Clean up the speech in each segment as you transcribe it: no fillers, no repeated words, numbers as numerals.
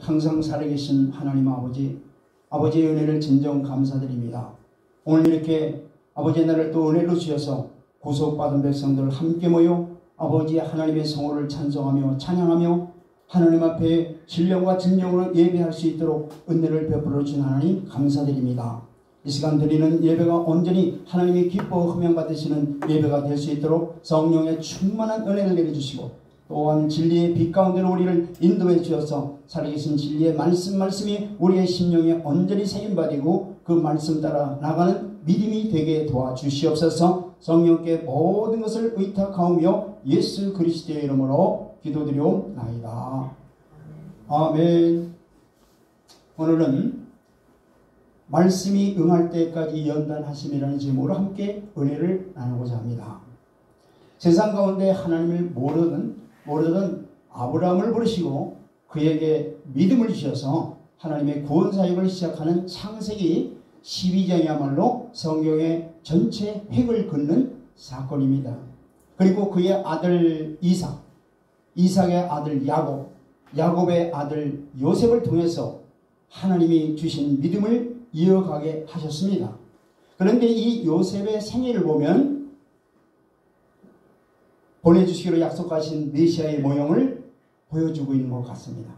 항상 살아계신 하나님 아버지의 은혜를 진정 감사드립니다. 오늘 이렇게 아버지의 날을 또 은혜로 주셔서 구속받은 백성들 함께 모여 아버지 하나님의 성호를 찬송하며 찬양하며 하나님 앞에 신령과 진정으로 예배할 수 있도록 은혜를 베풀어 주신 하나님 감사드립니다. 이 시간 드리는 예배가 온전히 하나님의 기뻐 흠양 받으시는 예배가 될 수 있도록 성령의 충만한 은혜를 내려주시고 또한 진리의 빛 가운데로 우리를 인도해 주셔서 살아계신 진리의 말씀이 우리의 심령에 온전히 새김받이고 그 말씀 따라 나가는 믿음이 되게 도와주시옵소서. 성령께 모든 것을 의탁하오며 예수 그리스도의 이름으로 기도드리옵나이다. 아멘. 오늘은 말씀이 응할 때까지 연단하심이라는 제목으로 함께 은혜를 나누고자 합니다. 세상 가운데 하나님을 모르던 아브라함을 부르시고 그에게 믿음을 주셔서 하나님의 구원 사역을 시작하는 창세기 12장이야말로 성경의 전체 획을 긋는 사건입니다. 그리고 그의 아들 이삭의 아들 야곱의 아들 요셉을 통해서 하나님이 주신 믿음을 이어가게 하셨습니다. 그런데 이 요셉의 생애를 보면 보내주시기로 약속하신 메시아의 모형을 보여주고 있는 것 같습니다.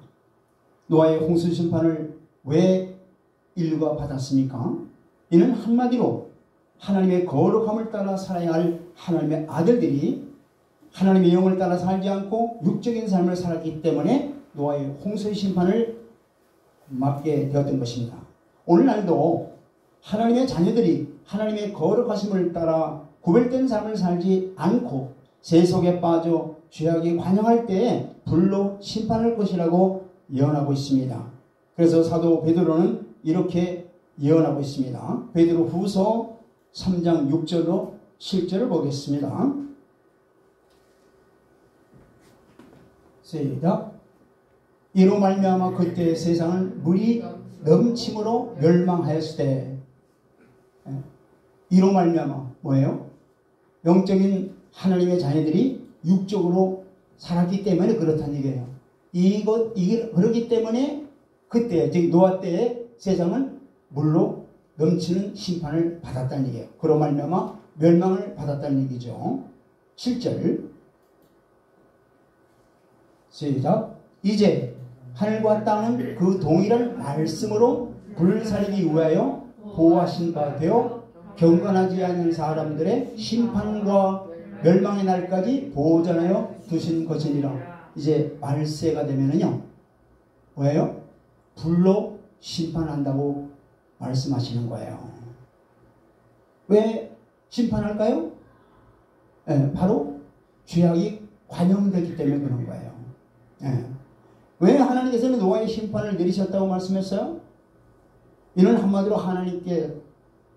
노아의 홍수 심판을 왜 인류가 받았습니까? 이는 한마디로 하나님의 거룩함을 따라 살아야 할 하나님의 아들들이 하나님의 영을 따라 살지 않고 육적인 삶을 살았기 때문에 노아의 홍수의 심판을 맞게 되었던 것입니다. 오늘날도 하나님의 자녀들이 하나님의 거룩하심을 따라 구별된 삶을 살지 않고 세속에 빠져 죄악이 관영할 때에 불로 심판할 것이라고 예언하고 있습니다. 그래서 사도 베드로는 이렇게 예언하고 있습니다. 베드로 후서 3장 6절로 실제를 보겠습니다. 시작. 이로 말미암아 그때 세상은 물이 넘침으로 멸망하였을 때, 이로 말미암아 뭐예요? 영적인 하나님의 자녀들이 육적으로 살았기 때문에 그렇다는 얘기예요. 이게 그렇기 때문에 그때, 즉 노아 때에 세상은 물로 넘치는 심판을 받았다는 얘기예요. 그로 말미암아 멸망을 받았다는 얘기죠. 7절 시작. 이제 하늘과 땅은 그 동일한 말씀으로 불살리기 위하여 보호하신 바 되어 경건하지 않은 사람들의 심판과 멸망의 날까지 보호전하여 두신 것이니라. 이제 말세가 되면은요, 왜요? 불로 심판한다고 말씀하시는 거예요. 왜 심판할까요? 네, 바로 죄악이 관영되기 때문에 그런 거예요. 네. 왜 하나님께서는 노아의 심판을 내리셨다고 말씀했어요? 이는 한마디로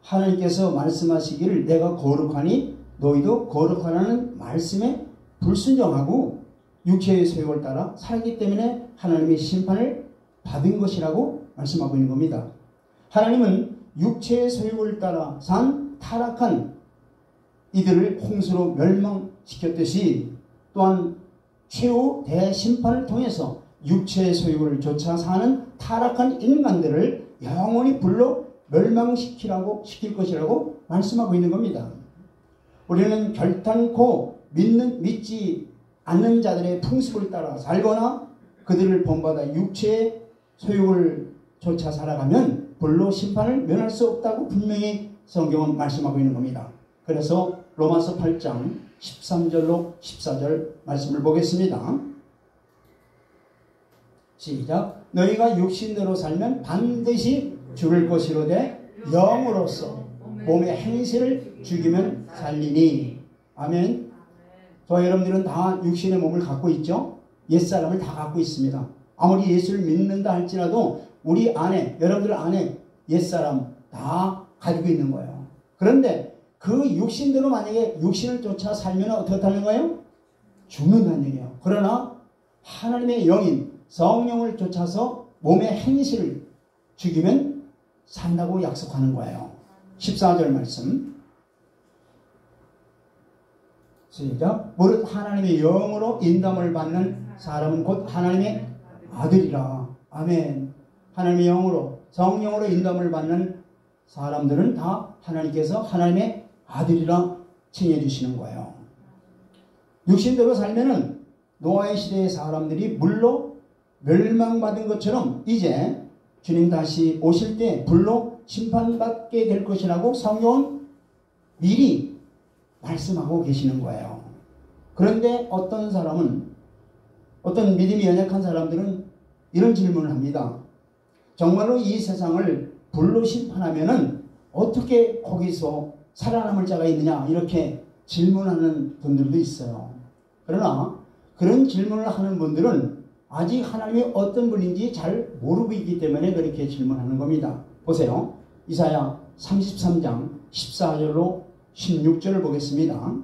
하나님께서 말씀하시기를 내가 거룩하니 너희도 거룩하라는 말씀에 불순종하고 육체의 소욕을 따라 살기 때문에 하나님의 심판을 받은 것이라고 말씀하고 있는 겁니다. 하나님은 육체의 소욕을 따라 산 타락한 이들을 홍수로 멸망시켰듯이 또한 최후 대심판을 통해서 육체의 소욕을 쫓아 사는 타락한 인간들을 영원히 불로 멸망시킬 것이라고 말씀하고 있는 겁니다. 우리는 결단코 믿지 않는 자들의 풍습을 따라 살거나 그들을 본받아 육체의 소욕을 쫓아 살아가면 불로 심판을 면할 수 없다고 분명히 성경은 말씀하고 있는 겁니다. 그래서 로마서 8장 13절로 14절 말씀을 보겠습니다. 시작. 너희가 육신대로 살면 반드시 죽을 것이로되 영으로서 몸의 행실을 죽이면 살리니. 아멘. 저와 여러분들은 다 육신의 몸을 갖고 있죠. 옛사람을 다 갖고 있습니다. 아무리 예수를 믿는다 할지라도 우리 안에, 여러분들 안에 옛사람 다 가지고 있는 거예요. 그런데 그 육신대로 만약에 육신을 쫓아 살면 어떻게 하는 거예요? 죽는다는 얘기예요. 그러나 하나님의 영인 성령을 쫓아서 몸의 행실을 죽이면 산다고 약속하는 거예요. 14절 말씀 시작. 무릇 하나님의 영으로 인담을 받는 사람은 곧 하나님의 아들이라. 아멘. 하나님의 영으로 성령으로 인도함을 받는 사람들은 다 하나님께서 하나님의 아들이라 칭해 주시는 거예요. 육신대로 살면은 노아의 시대의 사람들이 물로 멸망받은 것처럼 이제 주님 다시 오실 때 불로 심판받게 될 것이라고 성경은 미리 말씀하고 계시는 거예요. 그런데 어떤 사람은, 어떤 믿음이 연약한 사람들은 이런 질문을 합니다. 정말로 이 세상을 불로 심판하면은 어떻게 거기서 살아남을 자가 있느냐, 이렇게 질문하는 분들도 있어요. 그러나 그런 질문을 하는 분들은 아직 하나님이 어떤 분인지 잘 모르고 있기 때문에 그렇게 질문하는 겁니다. 보세요. 이사야 33장 14절로 16절을 보겠습니다.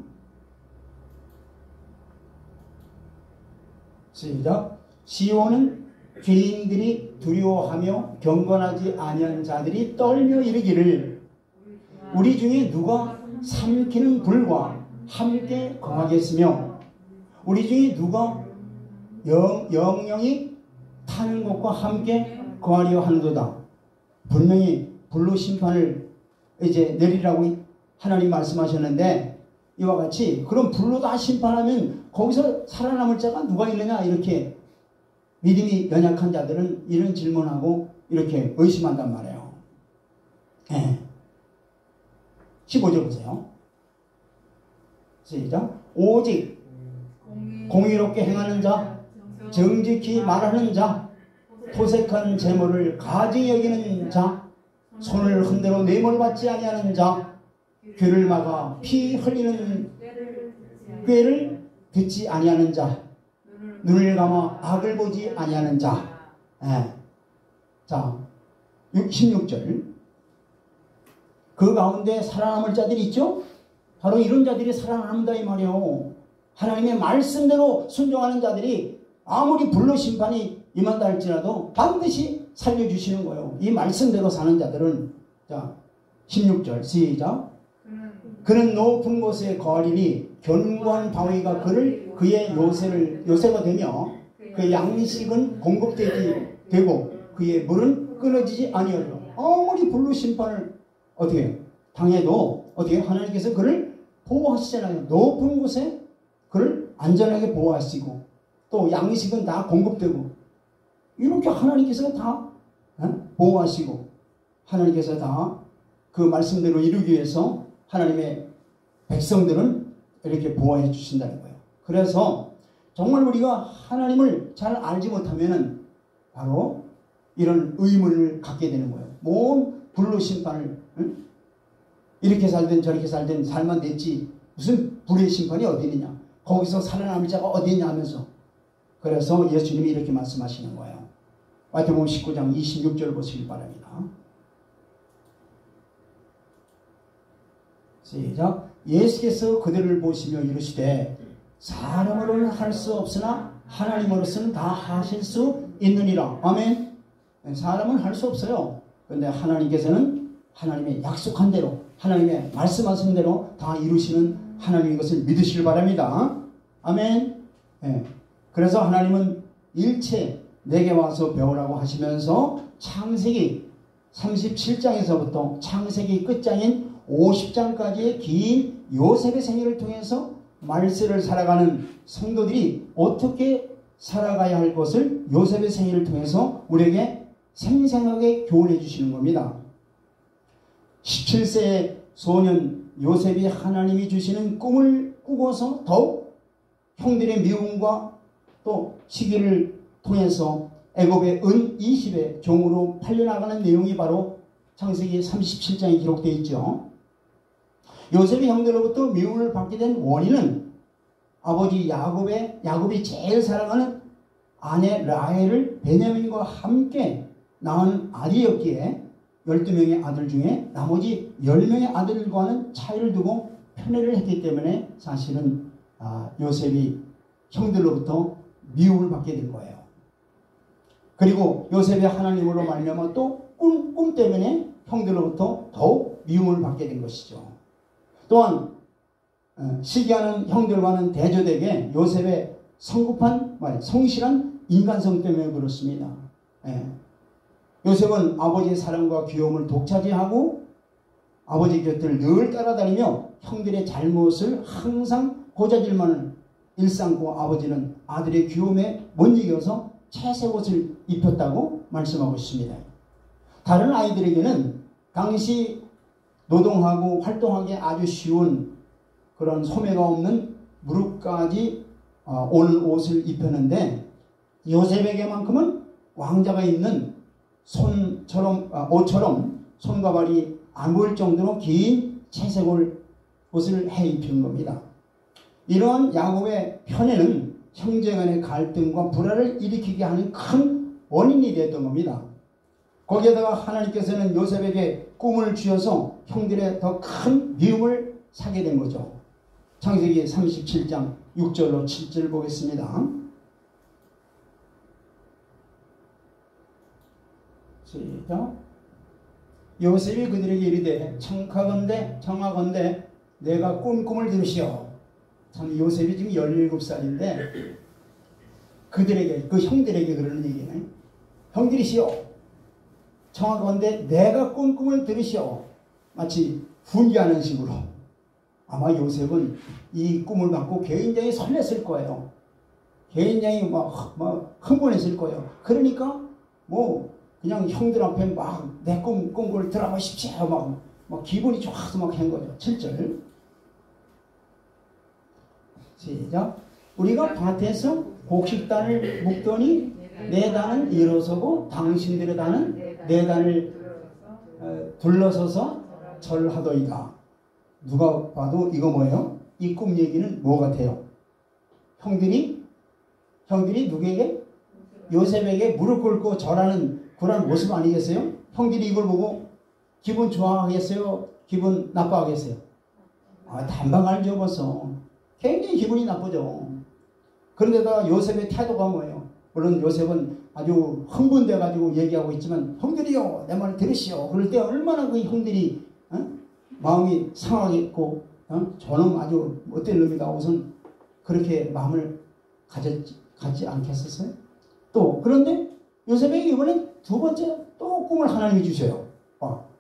시작. 시온은 죄인들이 두려워하며 경건하지 아니한 자들이 떨며 이르기를 우리 중에 누가 삼키는 불과 함께 거하겠으며 우리 중에 누가 영영이 타는 것과 함께 거하려 하는도다. 분명히 불로 심판을 이제 내리라고 하나님 말씀하셨는데, 이와 같이 그럼 불로 다 심판하면 거기서 살아남을 자가 누가 있느냐, 이렇게 믿음이 연약한 자들은 이런 질문하고 이렇게 의심한단 말이에요. 15절 보세요. 시작. 오직 공의롭게 행하는 자, 정직히 말하는 자, 토색한 재물을 가증히 여기는 자, 손을 흔들어 뇌물 받지 아니하는 자, 귀를 막아 피 흘리는 꾀를 듣지 아니하는 자, 눈을 감아 악을 보지 아니하는 자. 자, 16절. 그 가운데 살아남을 자들이 있죠? 바로 이런 자들이 살아남는다 이 말이에요. 하나님의 말씀대로 순종하는 자들이 아무리 불로 심판이 임한다 할지라도 반드시 살려주시는 거예요. 이 말씀대로 사는 자들은. 자, 16절 시작. 그는 높은 곳에 거하리니 견고한 바위가 그의 요새가 되며 그의 양식은 공급되게 되고 그의 물은 끊어지지 아니하리라. 아무리 불로 심판을 어떻게 당해도 어떻게 하나님께서 그를 보호하시잖아요. 높은 곳에 그를 안전하게 보호하시고 또 양식은 다 공급되고 이렇게 하나님께서 다 보호하시고 하나님께서 다 그 말씀대로 이루기 위해서 하나님의 백성들은 이렇게 보호해 주신다는 거예요. 그래서 정말 우리가 하나님을 잘 알지 못하면은 바로 이런 의문을 갖게 되는 거예요. 뭔 불로 심판을 이렇게 살든 저렇게 살든 살만 됐지 무슨 불의 심판이 어디 있느냐, 거기서 살아남을 자가 어디 있냐 하면서. 그래서 예수님이 이렇게 말씀하시는 거예요. 마태복음 19장 26절 보시기 바랍니다. 시작. 예수께서 그들을 보시며 이르시되 사람으로는 할 수 없으나 하나님으로서는 다 하실 수 있느니라. 아멘. 사람은 할 수 없어요. 그런데 하나님께서는 하나님의 약속한 대로 하나님의 말씀하신 대로 다 이루시는 하나님인 것을 믿으시길 바랍니다. 아멘. 그래서 하나님은 일체 내게 와서 배우라고 하시면서 창세기 37장에서부터 창세기 끝장인 50장까지의 긴 요셉의 생애를 통해서 말세를 살아가는 성도들이 어떻게 살아가야 할 것을 요셉의 생애를 통해서 우리에게 생생하게 교훈해 주시는 겁니다. 17세의 소년 요셉이 하나님이 주시는 꿈을 꾸고서 더욱 형들의 미움과 또 시기를 통해서 애굽의 은 20의 종으로 팔려나가는 내용이 바로 창세기 37장에 기록되어 있죠. 요셉이 형들로부터 미움을 받게 된 원인은 아버지 야곱이 제일 사랑하는 아내 라헬을 베냐민과 함께 낳은 아들이었기에 12명의 아들 중에 나머지 10명의 아들과는 차이를 두고 편애를 했기 때문에 사실은 요셉이 형들로부터 미움을 받게 된 거예요. 그리고 요셉이 하나님으로 말미암아 또 꿈 때문에 형들로부터 더욱 미움을 받게 된 것이죠. 또한 시기하는 형들과는 대조되게 요셉의 성실한 인간성 때문에 그렇습니다. 예. 요셉은 아버지의 사랑과 귀여움을 독차지하고 아버지 곁을 늘 따라다니며 형들의 잘못을 항상 고자질만을 일삼고 아버지는 아들의 귀여움에 못 이겨서 채색 옷을 입혔다고 말씀하고 있습니다. 다른 아이들에게는 당시 노동하고 활동하기 아주 쉬운 그런 소매가 없는 무릎까지 오는 옷을 입혔는데 요셉에게만큼은 왕자가 입는 옷처럼 손과 발이 안 보일 정도로 긴 채색 옷을 해 입힌 겁니다. 이러한 야곱의 편애는 형제간의 갈등과 불화를 일으키게 하는 큰 원인이 되었던 겁니다. 거기에다가 하나님께서는 요셉에게 꿈을 주셔서 형들의 더 큰 미움을 사게 된 거죠. 창세기 37장 6절로 7절 보겠습니다. 시작. 요셉이 그들에게 이르되 청하건대 내가 꾼 꿈을 들으시오. 참 요셉이 지금 17살인데 그들에게 그 형들에게 그러는 얘기네. 형들이시오. 청하건대 내가 꾼 꿈을 들으시오. 마치 훈계하는 식으로. 아마 요셉은 이 꿈을 받고 굉장히 설렜을 거예요. 굉장히 막 흥분했을 거예요. 그러니까 그냥 형들 앞에 막 내 꿈을 들어보십시오. 막 기분이 좋아서 막 한 거죠. 7절. 시작. 우리가 밭에서 곡식단을 묶더니 내 단은 일어서고 당신들의 단은 내 단을 둘러서서 절하더이다. 누가 봐도 이거 뭐예요? 이 꿈 얘기는 뭐 같아요? 형들이 누구에게? 요셉에게 무릎 꿇고 절하는 그런 모습 아니겠어요? 형들이 이걸 보고 기분 좋아하겠어요? 기분 나빠하겠어요? 단방 알죠 벌써. 굉장히 기분이 나쁘죠. 그런데다가 요셉의 태도가 뭐예요? 물론 요셉은 아주 흥분돼가지고 얘기하고 있지만 형들이요 내 말을 들으시오. 그럴 때 얼마나 그 형들이 마음이 상하겠고 저는 아주 못된 놈이다. 우선 그렇게 마음을 갖지 않겠었어요? 또 그런데 요셉에게 이번엔 두 번째 또 꿈을 하나님이 주셔요.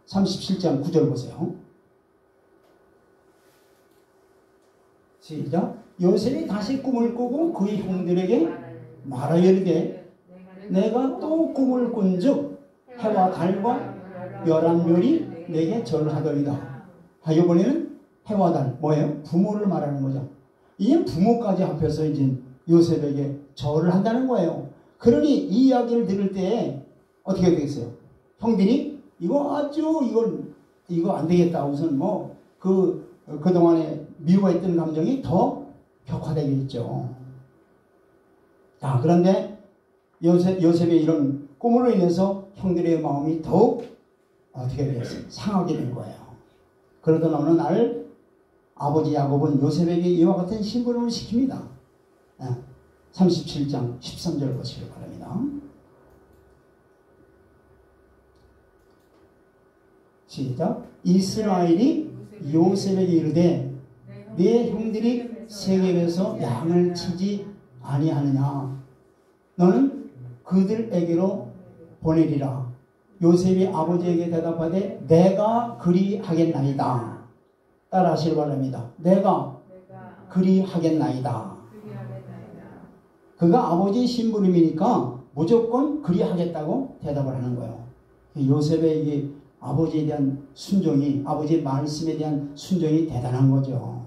37장 9절 보세요. 시작. 요셉이 다시 꿈을 꾸고 그의 형들에게 말하여르되 내가 또 꿈을 꾼즉 해와 달과 11별이 내게 절하더이다. 이번에는 해와 달 뭐예요? 부모를 말하는 거죠. 이제 부모까지 합해서 이제 요셉에게 절을 한다는 거예요. 그러니 이 이야기를 들을 때 어떻게 되겠어요? 형들이 이거 안 되겠다. 우선 그동안에 미워했던 감정이 더 격화되겠죠. 자, 그런데 요셉의 이런 꿈으로 인해서 형들의 마음이 더욱 어떻게 되겠어요? 상하게 된 거예요. 그러던 어느 날 아버지 야곱은 요셉에게 이와 같은 심부름을 시킵니다. 37장 13절 보시기 바랍니다. 시작. 이스라엘이 요셉에게 이르되 네 형들이 세겜에서 양을 치지 아니하느냐. 너는 그들에게로 보내리라. 요셉이 아버지에게 대답하되 내가 그리하겠나이다. 따라하시기 바랍니다. 내가 그리하겠나이다. 그가 아버지의 심부름이니까 무조건 그리하겠다고 대답을 하는 거예요. 요셉의 이 아버지에 대한 순종이, 아버지의 말씀에 대한 순종이 대단한 거죠.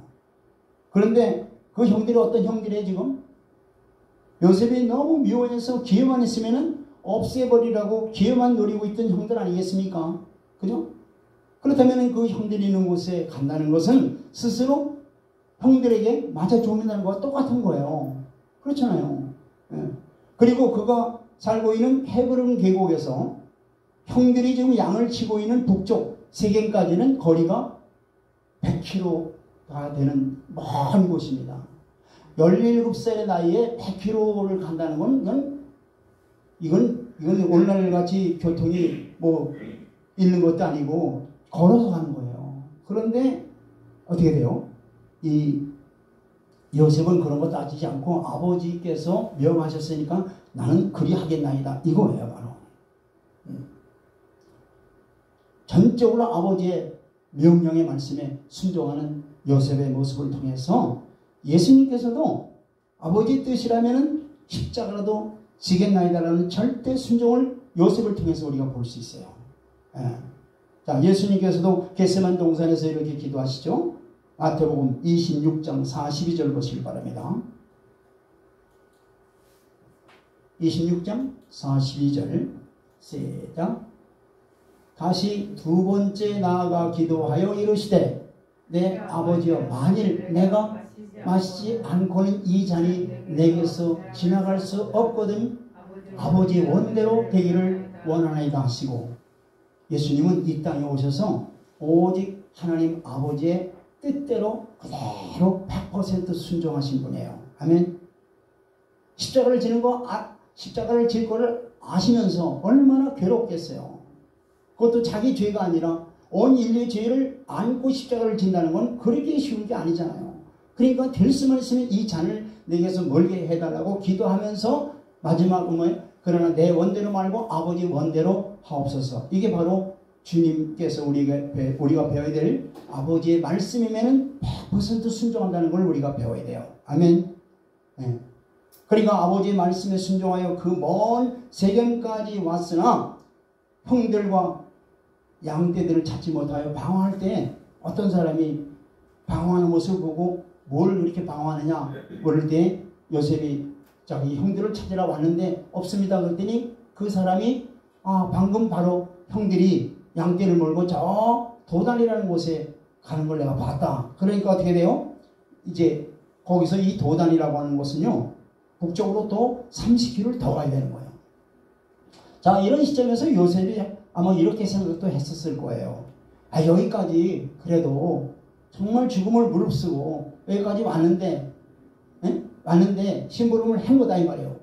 그런데 그 형들이 어떤 형들이에요 지금? 요셉이 너무 미워해서 기회만 있으면은 없애버리라고 기회만 노리고 있던 형들 아니겠습니까? 그죠? 그렇다면 그 형들이 있는 곳에 간다는 것은 스스로 형들에게 맞아 죽는다는 것과 똑같은 거예요. 그렇잖아요. 예. 그리고 그가 살고 있는 헤브론 계곡에서 형들이 지금 양을 치고 있는 북쪽 세겜까지는 거리가 100km가 되는 먼 곳입니다. 17살의 나이에 100km를 간다는 건 이건 오늘날 같이 교통이 있는 것도 아니고 걸어서 가는 거예요. 그런데 어떻게 돼요? 이 요셉은 그런 거 따지지 않고 아버지께서 명하셨으니까 나는 그리하겠나이다. 이거예요 바로. 전적으로 아버지의 명령의 말씀에 순종하는 요셉의 모습을 통해서 예수님께서도 아버지의 뜻이라면 십자가라도 지겠나이다라는 절대 순종을 요셉을 통해서 우리가 볼 수 있어요. 예. 자, 예수님께서도 겟세마네 동산에서 이렇게 기도하시죠. 마태복음 26장 42절 보시기 바랍니다. 26장 42절 시작. 다시 두 번째 나아가 기도하여 이르시되 내 아버지여, 만일 내가 마시지 않고는 이 잔이 내게서 지나갈 수 없거든 아버지 원대로 되기를 원하나이다 하시고, 예수님은 이 땅에 오셔서 오직 하나님 아버지의 뜻대로 그대로 100% 순종하신 분이에요. 아멘. 십자가를 지는 거, 십자가를 질 거를 아시면서 얼마나 괴롭겠어요. 그것도 자기 죄가 아니라 온 인류의 죄를 안고 십자가를 진다는 건 그렇게 쉬운 게 아니잖아요. 그러니까 될 수만 있으면 이 잔을 내게서 멀게 해달라고 기도하면서 마지막은 뭐예요? 그러나 내 원대로 말고 아버지 원대로 하옵소서. 이게 바로 주님께서 우리가 배워야 될 아버지의 말씀이면은 100% 순종한다는 걸 우리가 배워야 돼요. 아멘. 네. 그러니까 아버지의 말씀에 순종하여 그 먼 세경까지 왔으나 형들과 양떼들을 찾지 못하여 방황할 때 어떤 사람이 방황하는 모습을 보고 뭘 그렇게 방황하느냐 그럴 때 요셉이 자기 형들을 찾으러 왔는데 없습니다. 그랬더니 그 사람이 방금 바로 형들이 양떼를 몰고 저 도단이라는 곳에 가는 걸 내가 봤다. 그러니까 어떻게 돼요? 이제 거기서 이 도단이라고 하는 곳은요, 북쪽으로 또 30km를 더 가야 되는 거예요. 자, 이런 시점에서 요셉이 아마 이렇게 생각도 했었을 거예요. 여기까지 그래도 정말 죽음을 무릅쓰고 여기까지 왔는데 심부름을 한 거다 이 말이에요.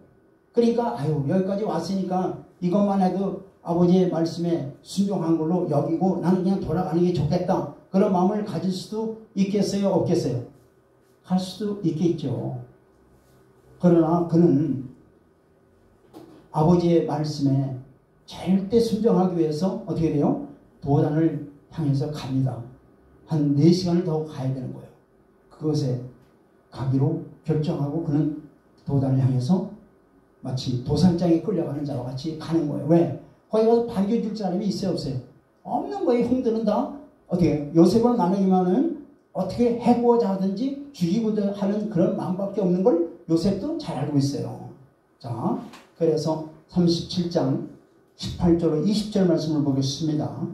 그러니까 여기까지 왔으니까 이것만 해도 아버지의 말씀에 순종한 걸로 여기고 나는 그냥 돌아가는 게 좋겠다. 그런 마음을 가질 수도 있겠어요? 없겠어요? 할 수도 있겠죠. 그러나 그는 아버지의 말씀에 절대 순종하기 위해서 어떻게 돼요? 도단을 향해서 갑니다. 한 4시간을 더 가야 되는 거예요. 그것에 가기로 결정하고 그는 도단을 향해서 마치 도살장에 끌려가는 자와 같이 가는 거예요. 왜? 거기 가서 반겨줄 사람이 있어요? 없어요? 없는 거예요. 형들은 다 어떻게 요셉을 만나기만은 어떻게 해고자 하든지 죽이고자 하는 그런 마음밖에 없는 걸 요셉도 잘 알고 있어요. 자, 그래서 37장 18절로 20절 말씀을 보겠습니다.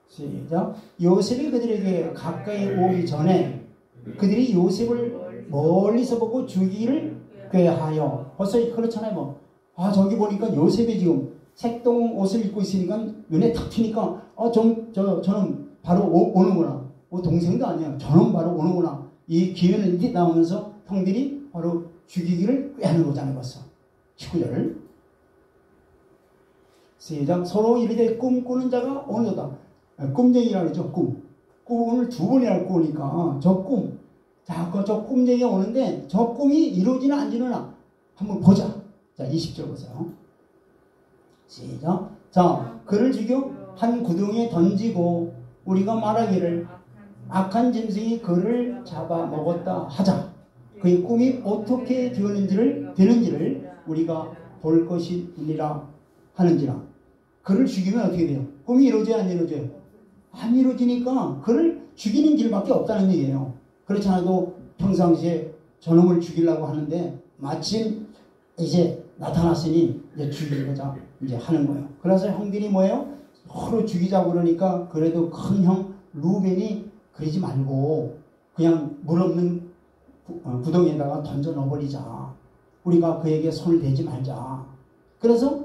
시작. 요셉이 그들에게 가까이 오기 전에 그들이 요셉을 멀리서 보고 죽이기를 꾀하여, 벌써 그렇잖아요. 저기 보니까 요셉이 지금 색동 옷을 입고 있으니까 눈에 탁 튀니까 저는 바로 오는구나. 동생도 아니야. 저는 바로 오는구나. 이 기회는 이렇게 나오면서 형들이 바로 죽이기를 꾀하는 거잖아요. 벌써 19절 시작. 서로 이르되 꿈꾸는 자가 오는도다. 꿈쟁이라고 그러죠. 꿈을 2번이나 꾸니까 저 꿈쟁이가 오는데 저 꿈이 이루어지나 안 이루나 한번 보자. 자, 20절 보세요. 시작. 자, 그를 죽여 한 구덩이에 던지고 우리가 말하기를 악한 짐승이 그를 잡아먹었다 하자. 그의 꿈이 어떻게 되는지를 우리가 볼 것이니라 하는지라. 그를 죽이면 어떻게 돼요? 꿈이 이루어져요? 안 이루어져요? 안 이루어지니까 그를 죽이는 길밖에 없다는 얘기예요. 그렇지 않아도 평상시에 저놈을 죽이려고 하는데 마침 이제 나타났으니 이제 죽이고자 이제 하는 거예요. 그래서 형들이 뭐예요? 서로 죽이자고 그러니까 그래도 큰 형 루벤이 그러지 말고 그냥 물 없는 구덩이에다가 던져 넣어버리자. 우리가 그에게 손을 대지 말자. 그래서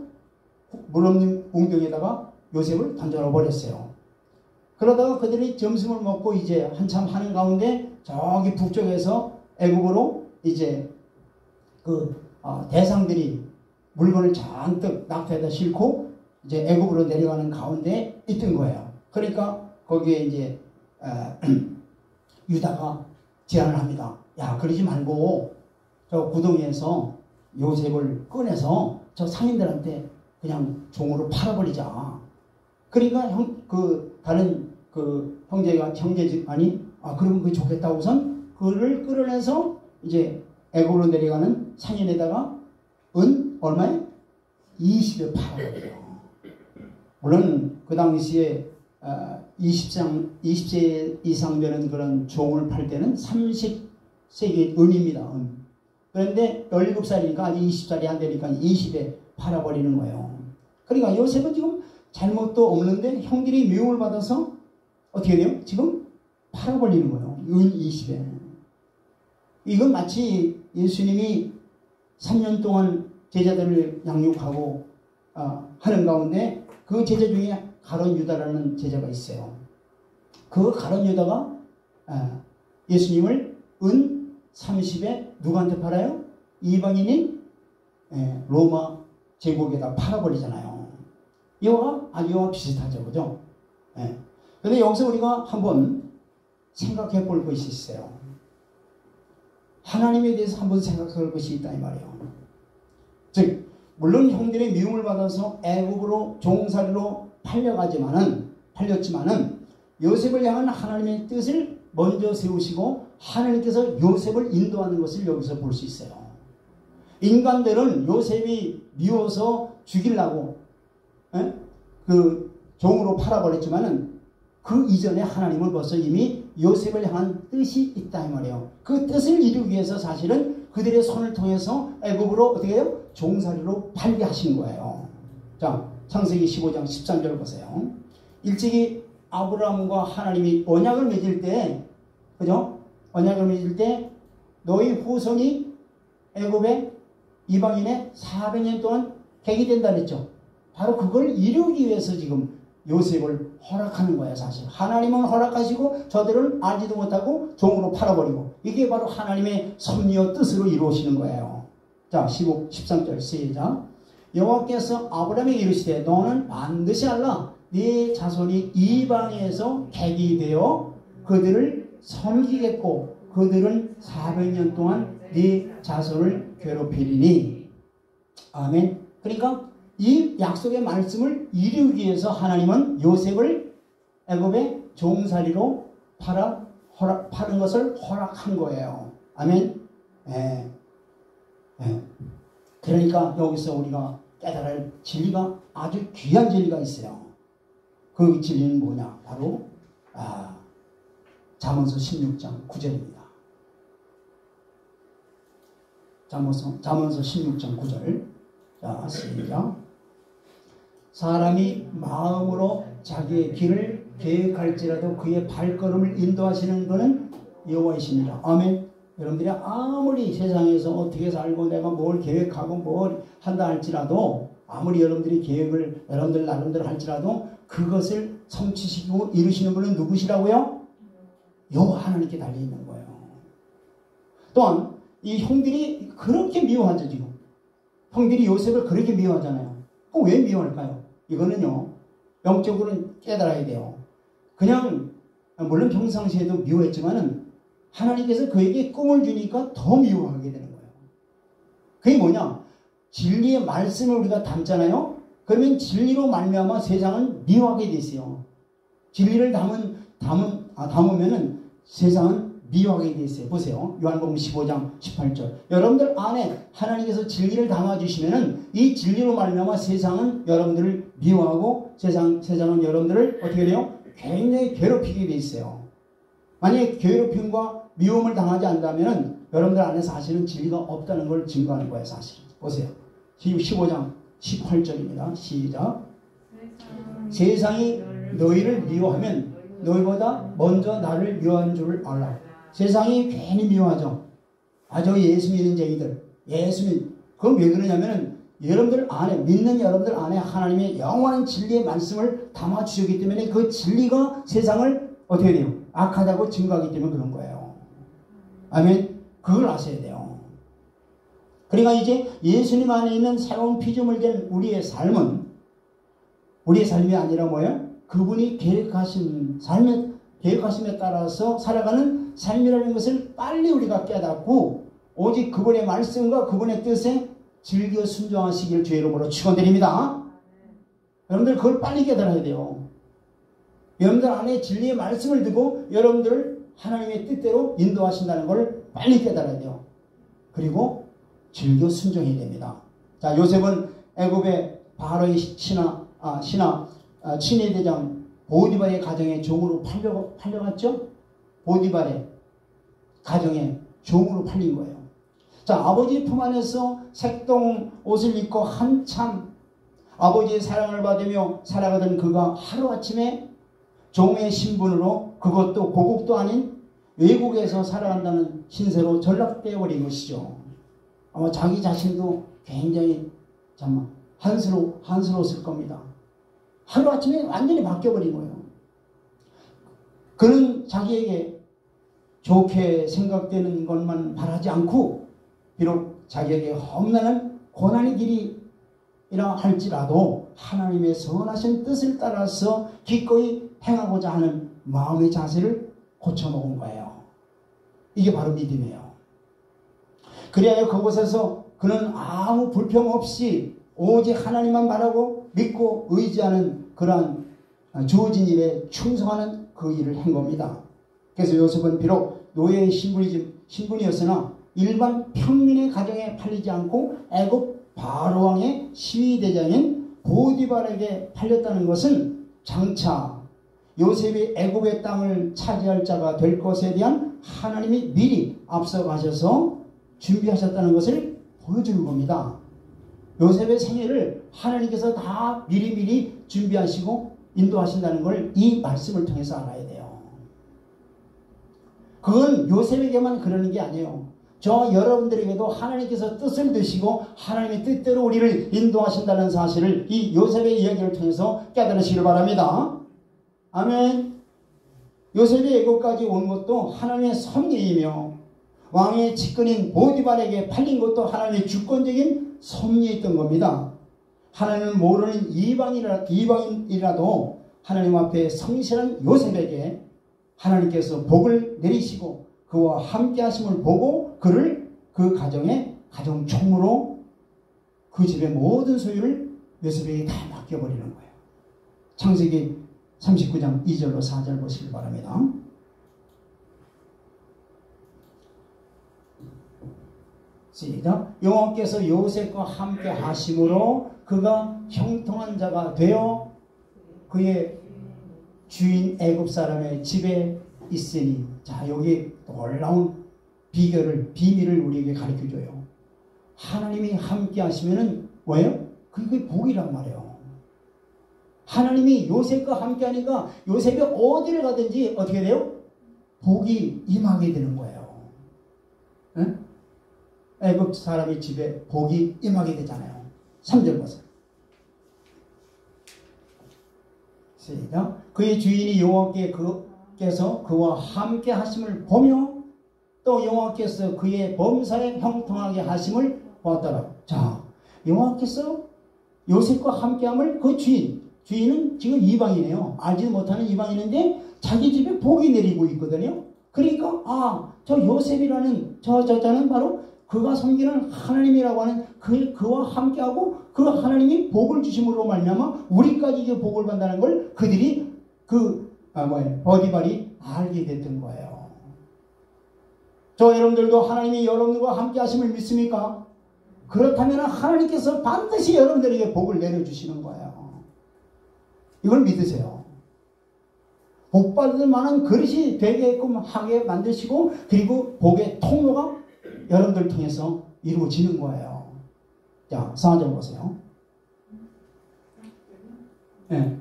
물 없는 웅덩이에다가 요셉을 던져 넣어버렸어요. 그러다가 그들이 점심을 먹고 이제 한참 하는 가운데 저기 북쪽에서 애굽으로 이제 대상들이 물건을 잔뜩 낙타에다 싣고 이제 애굽으로 내려가는 가운데 있던 거예요. 그러니까 거기에 이제 유다가 제안을 합니다. 야, 그러지 말고 저 구덩이에서 요셉을 꺼내서 저 상인들한테 그냥 종으로 팔아버리자. 그러니까 다른 형제집안이 그러면 그게 좋겠다고 우선 그를 끌어내서 이제 애굽으로 내려가는 상인에다가 은 얼마에? 20에 팔아버려요. 물론 그 당시에 20세 이상 되는 그런 종을 팔 때는 30세기 은입니다. 그런데 17살이니까 아직 20살이 안 되니까 20에 팔아버리는 거예요. 그러니까 요셉은 지금 잘못도 없는데 형들이 미움을 받아서 어떻게 돼요? 지금 팔아버리는 거예요. 은 20에. 이건 마치 예수님이 3년 동안 제자들을 양육하고 하는 가운데 그 제자 중에 가룟 유다라는 제자가 있어요. 그 가룟 유다가 예수님을 은 30에 누구한테 팔아요? 이방인인 로마 제국에다 팔아버리잖아요. 이와 비슷하죠. 그죠? 그런데 여기서 우리가 한번 생각해 볼 것이 있어요. 하나님에 대해서 한번 생각할 것이 있다 이 말이에요. 즉 물론 형들의 미움을 받아서 애굽으로 종살이로 팔렸지만은 요셉을 향한 하나님의 뜻을 먼저 세우시고 하나님께서 요셉을 인도하는 것을 여기서 볼 수 있어요. 인간들은 요셉이 미워서 죽이려고 그 종으로 팔아버렸지만은 그 이전에 하나님은 벌써 이미 요셉을 향한 뜻이 있다 이 말이에요. 그 뜻을 이루기 위해서 사실은 그들의 손을 통해서 애굽으로 어떻게 해요? 종살이로 팔게 하신 거예요. 자, 창세기 15장 13절 보세요. 일찍이 아브라함과 하나님이 언약을 맺을 때, 그죠? 언약을 맺을 때 너희 후손이 애굽의 이방인의 400년 동안 객이 된다 그랬죠. 바로 그걸 이루기 위해서 지금 요셉을 허락하는 거예요. 사실 하나님은 허락하시고 저들은 알지도 못하고 종으로 팔아버리고 이게 바로 하나님의 섭리와 뜻으로 이루어지는 거예요. 자, 13절 시작. 여호와께서 아브라함에게 이르시되 너는 반드시 알라 네 자손이 이방에서 객이 되어 그들을 섬기겠고 그들은 400년 동안 네 자손을 괴롭히리니. 아멘. 그러니까 이 약속의 말씀을 이루기 위해서 하나님은 요셉을 애굽의 종살이로 파는 것을 허락한 거예요. 아멘. 그러니까 여기서 우리가 깨달아야 할 진리가 아주 귀한 진리가 있어요. 그 진리는 뭐냐? 바로 잠언서 16장 9절입니다. 잠언서 16장 9절. 자, 시작. 사람이 마음으로 자기의 길을 계획할지라도 그의 발걸음을 인도하시는 분은 여호와이십니다. 아멘. 여러분들이 아무리 세상에서 어떻게 살고 내가 뭘 계획하고 뭘 한다 할지라도 아무리 여러분들이 계획을 여러분들 나름대로 할지라도 그것을 성취시키고 이루시는 분은 누구시라고요? 여호와 하나님께 달려있는 거예요. 또한 이 형들이 그렇게 미워하죠. 지금 형들이 요셉을 그렇게 미워하잖아요. 그럼 왜 미워할까요? 이거는요 영적으로는 깨달아야 돼요. 그냥 물론 평상시에도 미워했지만은 하나님께서 그에게 꿈을 주니까 더 미워하게 되는 거예요. 그게 뭐냐? 진리의 말씀을 우리가 담잖아요. 그러면 진리로 말미암아 세상은 미워하게 돼 있어요. 진리를 담으면은 세상은 미워하게 돼 있어요. 보세요. 요한복음 15장 18절. 여러분들 안에 하나님께서 진리를 담아주시면은 이 진리로 말미암아 세상은 여러분들을 미워하고 세상은 여러분들을 어떻게 돼요? 굉장히 괴롭히게 돼 있어요. 만약에 괴롭힘과 미움을 당하지 않다면 여러분들 안에 사실은 진리가 없다는 걸 증거하는 거예요. 사실. 보세요. 15장 18절입니다. 시작. 세상이 너희를 미워하면 너희보다 먼저 나를 미워한 줄을 알라. 세상이 괜히 미워하죠. 저 예수 믿는 자들. 그건 왜 그러냐면은 여러분들 안에, 믿는 여러분들 안에 하나님의 영원한 진리의 말씀을 담아주셨기 때문에 그 진리가 세상을 어떻게 돼요? 악하다고 증거하기 때문에 그런 거예요. 아멘. 그걸 아셔야 돼요. 그러니까 이제 예수님 안에 있는 새로운 피조물 된 우리의 삶은 우리의 삶이 아니라 뭐예요? 그분이 계획하심에 따라서 살아가는 삶이라는 것을 빨리 우리가 깨닫고 오직 그분의 말씀과 그분의 뜻에 즐겨 순종하시길 주의 이름으로 축원드립니다. 여러분들 그걸 빨리 깨달아야 돼요. 여러분들 안에 진리의 말씀을 듣고 여러분들을 하나님의 뜻대로 인도하신다는 걸 빨리 깨달아야 돼요. 그리고 즐겨 순종해야 됩니다. 자, 요셉은 애굽의 바로의 친위 대장 보디발의 가정의 종으로 팔려갔죠? 보디발의 가정의 종으로 팔린 거예요. 자, 아버지 품 안에서 색동 옷을 입고 한참 아버지의 사랑을 받으며 살아가던 그가 하루아침에 종의 신분으로, 그것도 고국도 아닌 외국에서 살아간다는 신세로 전락되어 버린 것이죠. 아마 자기 자신도 굉장히 정말 한스러웠을 겁니다. 하루아침에 완전히 바뀌어버린 거예요. 그는 자기에게 좋게 생각되는 것만 바라지 않고, 비록 자기에게 험난한 고난의 길이라 할지라도 하나님의 선하신 뜻을 따라서 기꺼이 행하고자 하는 마음의 자세를 고쳐놓은 거예요. 이게 바로 믿음이에요. 그리하여 그곳에서 그는 아무 불평 없이 오직 하나님만 바라고 믿고 의지하는 그러한 주어진 일에 충성하는 그 일을 한 겁니다. 그래서 요셉은 비록 노예의 신분이었으나 일반 평민의 가정에 팔리지 않고 애굽 바로왕의 시위대장인 보디발에게 팔렸다는 것은 장차 요셉이 애굽의 땅을 차지할 자가 될 것에 대한 하나님이 미리 앞서가셔서 준비하셨다는 것을 보여주는 겁니다. 요셉의 생애를 하나님께서 다 미리미리 준비하시고 인도하신다는 걸 이 말씀을 통해서 알아야 돼요. 그건 요셉에게만 그러는 게 아니에요. 저 여러분들에게도 하나님께서 뜻을 드시고 하나님의 뜻대로 우리를 인도하신다는 사실을 이 요셉의 이야기를 통해서 깨달으시길 바랍니다. 아멘. 요셉이 애굽까지 온 것도 하나님의 섭리이며 왕의 측근인 보디발에게 팔린 것도 하나님의 주권적인 섭리였던 겁니다. 하나님을 모르는 이방인이라도 하나님 앞에 성실한 요셉에게 하나님께서 복을 내리시고 그와 함께 하심을 보고 그를 그 가정의 가정총무로 그 집의 모든 소유를 요셉에게 다 맡겨버리는 거예요. 창세기 39장 2절로 4절 보시길 바랍니다. 시작. 여호와께서 요셉과 함께 하심으로 그가 형통한 자가 되어 그의 주인 애굽 사람의 집에 있으니. 자, 여기 놀라운 비밀을 우리에게 가르쳐줘요. 하나님이 함께 하시면은 뭐예요? 그게 복이란 말이에요. 하나님이 요셉과 함께 하니까 요셉이 어디를 가든지 어떻게 돼요? 복이 임하게 되는 거예요. 응? 애굽 사람의 집에 복이 임하게 되잖아요. 3절 보세요. 시작. 그의 주인이 여호와께서 그와 함께 하심을 보며 또 여호와께서 그의 범사에 형통하게 하심을 보았더라. 자, 여호와께서 요셉과 함께함을 그 주인은 지금 이방이네요. 알지도 못하는 이방인인데 자기 집에 복이 내리고 있거든요. 그러니까 저 요셉이라는 저자는 바로 그가 섬기는 하나님이라고 하는 그와 함께하고 그 하나님이 복을 주심으로 말미암아 우리까지 이제 복을 받는다는 걸 그들이 보디발이 알게 됐던 거예요. 저 여러분들도 하나님이 여러분들과 함께 하심을 믿습니까? 그렇다면 하나님께서 반드시 여러분들에게 복을 내려주시는 거예요. 이걸 믿으세요. 복 받을 만한 그릇이 되게끔 하게 만드시고 그리고 복의 통로가 여러분들을 통해서 이루어지는 거예요. 자, 4절 보세요. 네,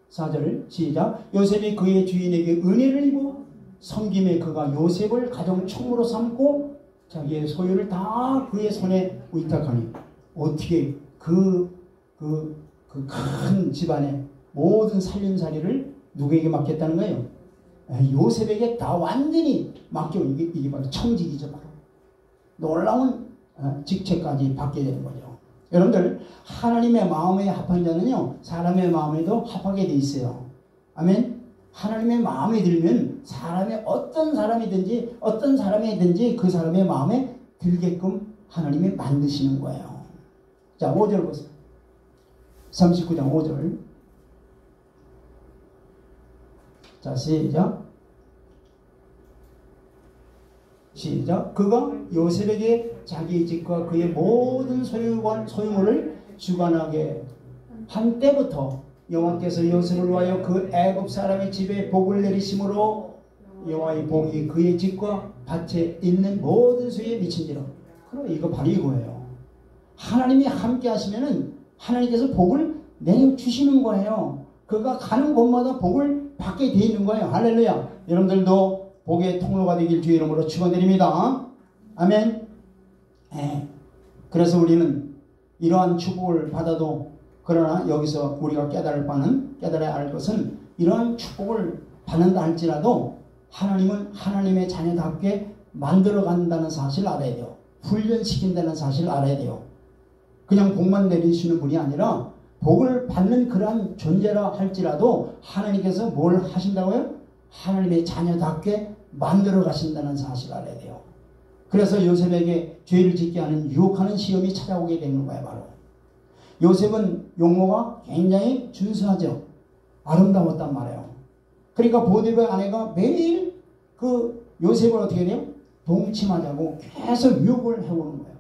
4절 시작. 요셉이 그의 주인에게 은혜를 입어 섬김에 그가 요셉을 가정 총무로 삼고 자기의 소유를 다 그의 손에 의탁하니. 어떻게 그 큰 집안의 모든 살림살이를 누구에게 맡겼다는 거예요? 요셉에게 다 완전히 맡겨. 이게 바로 청직이죠. 바로 놀라운 직책까지 받게 되는 거죠. 여러분들, 하나님의 마음에 합한 자는요 사람의 마음에도 합하게 돼 있어요. 아멘. 하나님의 마음에 들면 사람의 어떤 사람이든지 그 사람의 마음에 들게끔 하나님이 만드시는 거예요. 자, 5절 보세요. 39장 5절 자, 시작. 시작. 그가 요셉에게 자기 집과 그의 모든 소유물을 주관하게 한 때부터 여호와께서 요셉을 위하여 그 애굽 사람의 집에 복을 내리심으로 여호와의 복이 그의 집과 밭에 있는 모든 소유에 미친지라. 그럼 이거 바로 이거예요. 하나님이 함께 하시면은 하나님께서 복을 내려주시는 거예요. 그가 가는 곳마다 복을 받게 돼 있는 거예요. 할렐루야. 여러분들도 복의 통로가 되길 주의 이름으로 축원드립니다. 아멘. 그래서 우리는 이러한 축복을 받아도, 그러나 여기서 우리가 깨달아야 할 것은, 이러한 축복을 받는다 할지라도 하나님은 하나님의 자녀답게 만들어간다는 사실을 알아야 돼요. 훈련시킨다는 사실을 알아야 돼요. 그냥 복만 내리시는 분이 아니라 복을 받는 그러한 존재라 할지라도 하나님께서 뭘 하신다고요? 하나님의 자녀답게 만들어 가신다는 사실을 알아야 돼요. 그래서 요셉에게 죄를 짓게 하는 유혹하는 시험이 찾아오게 되는 거예요. 바로 요셉은 용모가 굉장히 준수하죠. 아름다웠단 말이에요. 그러니까 보디발 아내가 매일 그 요셉을 어떻게 돼요? 동침하자고 계속 유혹을 해오는 거예요.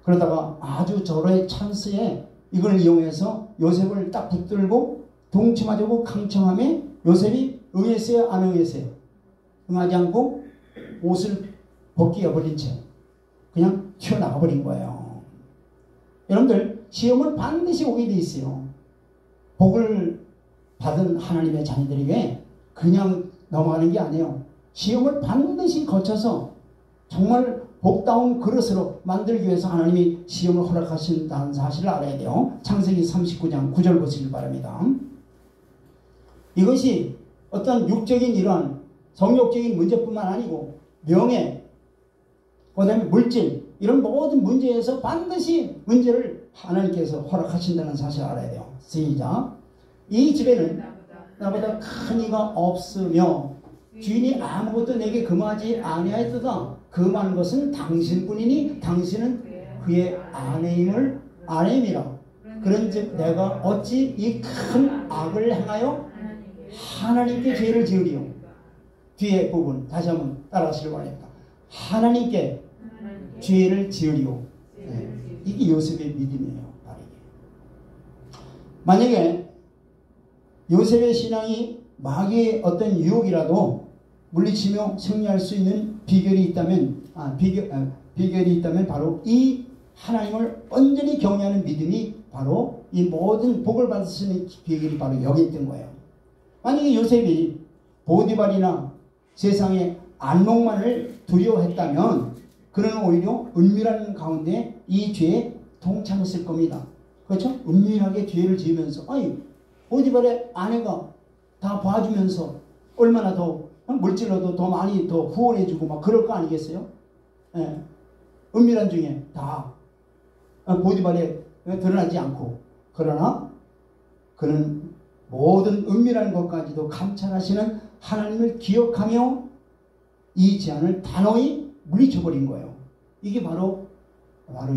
그러다가 아주 절호의 찬스에 이걸 이용해서 요셉을 딱 붙들고 동침하자고 강청함에 요셉이 응했어요? 안 응했어요? 응하지 않고 옷을 벗겨버린 채 그냥 튀어나가 버린 거예요. 여러분들, 시험은 반드시 오게 돼 있어요. 복을 받은 하나님의 자녀들에게 그냥 넘어가는 게 아니에요. 시험을 반드시 거쳐서 정말 복다운 그릇으로 만들기 위해서 하나님이 시험을 허락하신다는 사실을 알아야 돼요. 창세기 39장 9절 보시길 바랍니다. 이것이 어떤 육적인 이러한 성욕적인 문제뿐만 아니고 명예, 그 다음에 물질, 이런 모든 문제에서 반드시 문제를 하나님께서 허락하신다는 사실을 알아야 돼요. 시작. 이 집에는 나보다 큰 이가 없으며 주인이 아무것도 내게 금하지 아니하였도다. 금한 것은 당신뿐이니 당신은 그의 아내임이라. 그런즉 내가 어찌 이 큰 악을 행하여 하나님께 죄를 지으리요. 뒤에 부분 다시 한번 따라하시길 바랍니다. 하나님께 죄를 지으리요. 이게 요셉의 믿음이에요. 만약에 요셉의 신앙이 마귀의 어떤 유혹이라도 물리치며 승리할 수 있는 비결이 있다면 바로 이 하나님을 온전히 경외하는 믿음이 바로 이 모든 복을 받을 수 있는 비결이 바로 여기 있던 거예요. 만약에 요셉이 보디발이나 세상의 안목만을 두려워했다면 그는 오히려 은밀한 가운데 이 죄에 동참했을 겁니다. 그렇죠? 은밀하게 죄를 지으면서 보디발의 아내가 다 봐주면서 얼마나 더 물질로도 더 많이 더 후원해주고 막 그럴 거 아니겠어요? 예. 은밀한 중에 다 보디발에 드러나지 않고, 그러나 그는 모든 은밀한 것까지도 감찰하시는 하나님을 기억하며 이 제안을 단호히 물리쳐버린 거예요. 이게 바로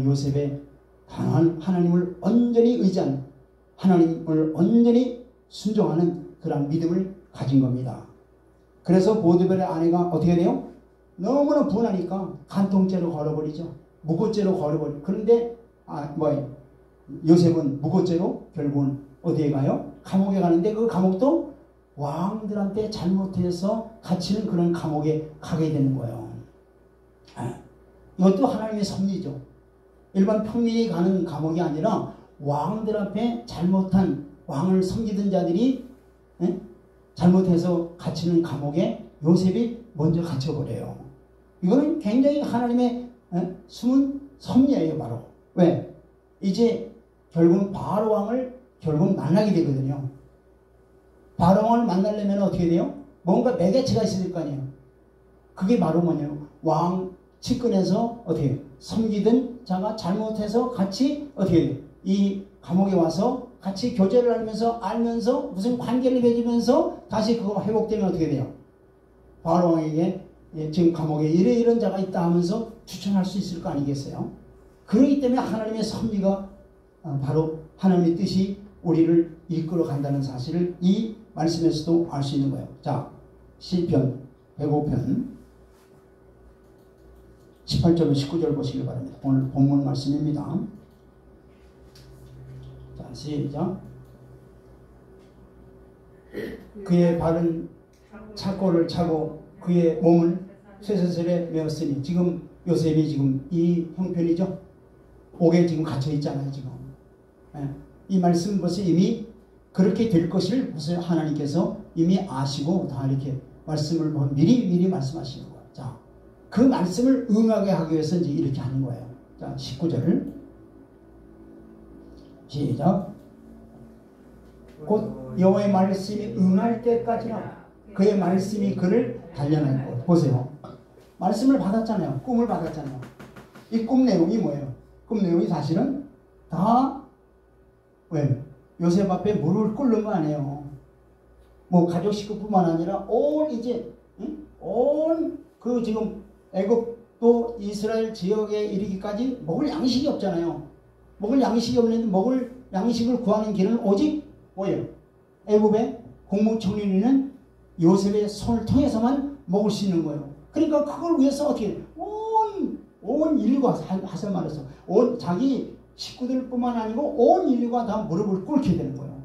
요셉의 단호한 하나님을 온전히 의지한, 하나님을 온전히 순종하는 그런 믿음을 가진 겁니다. 그래서 보디발의 아내가 어떻게 돼요? 너무나 분하니까 간통죄로 걸어버리죠. 무고죄로 걸어버리죠. 그런데 요셉은 무고죄로 결국은 어디에 가요? 감옥에 가는데 그 감옥도 왕들한테 잘못해서 갇히는 그런 감옥에 가게 되는 거예요. 이것도 하나님의 섭리죠. 일반 평민이 가는 감옥이 아니라 왕들 앞에 잘못한, 왕을 섬기던 자들이 잘못해서 갇히는 감옥에 요셉이 먼저 갇혀버려요. 이거는 굉장히 하나님의 숨은 섭리예요. 바로 왜? 이제 결국 바로 왕을 결국 만나게 되거든요. 바로 왕을 만나려면 어떻게 돼요? 뭔가 매개체가 있을 거 아니에요. 그게 바로 뭐냐면 왕 측근에서 어떻게 섬기던 자가 잘못해서 같이 어떻게 돼요? 이 감옥에 와서 같이 교제를 알면서 무슨 관계를 맺으면서 다시 그거 회복되면 어떻게 돼요? 바로 왕에게 지금 감옥에 이런 자가 있다 하면서 추천할 수 있을 거 아니겠어요? 그렇기 때문에 하나님의 섭리가 바로 하나님의 뜻이 우리를 이끌어 간다는 사실을 이 말씀에서도 알 수 있는 거예요. 자, 시편 105편 18절로 19절 보시기 바랍니다. 오늘 본문 말씀입니다. 자, 시작. 그의 발은 착고를 차고 그의 몸은 쇠사슬에 메었으니, 지금 요셉이 지금 이 형편이죠. 옥에 지금 갇혀 있잖아요. 지금 이 말씀 벌써 이미 그렇게 될 것을 무슨 하나님께서 이미 아시고 다 이렇게 말씀을 미리 말씀하시는 거예요. 자, 그 말씀을 응하게 하기 위해서 이제 이렇게 하는 거예요. 자, 19절 시작. 곧 여호와의 말씀이 응할 때까지나 그의 말씀이 그를 단련할 것. 보세요. 말씀을 받았잖아요. 꿈을 받았잖아요. 이 꿈 내용이 뭐예요? 꿈 내용이 사실은 다 왜? 요셉 앞에 무릎을 꿇는 거 아니에요. 뭐 가족 식구뿐만 아니라 온 이제 온 그 지금 애굽도 이스라엘 지역에 이르기까지 먹을 양식이 없잖아요. 먹을 양식이 없는데 먹을 양식을 구하는 길은 오직 뭐예요? 애굽의 국무총리는 요셉의 손을 통해서만 먹을 수 있는 거예요. 그러니까 그걸 위해서 어떻게 온 인류가 하서 말해서 온 자기 식구들뿐만 아니고 온 인류가 다 무릎을 꿇게 되는 거예요.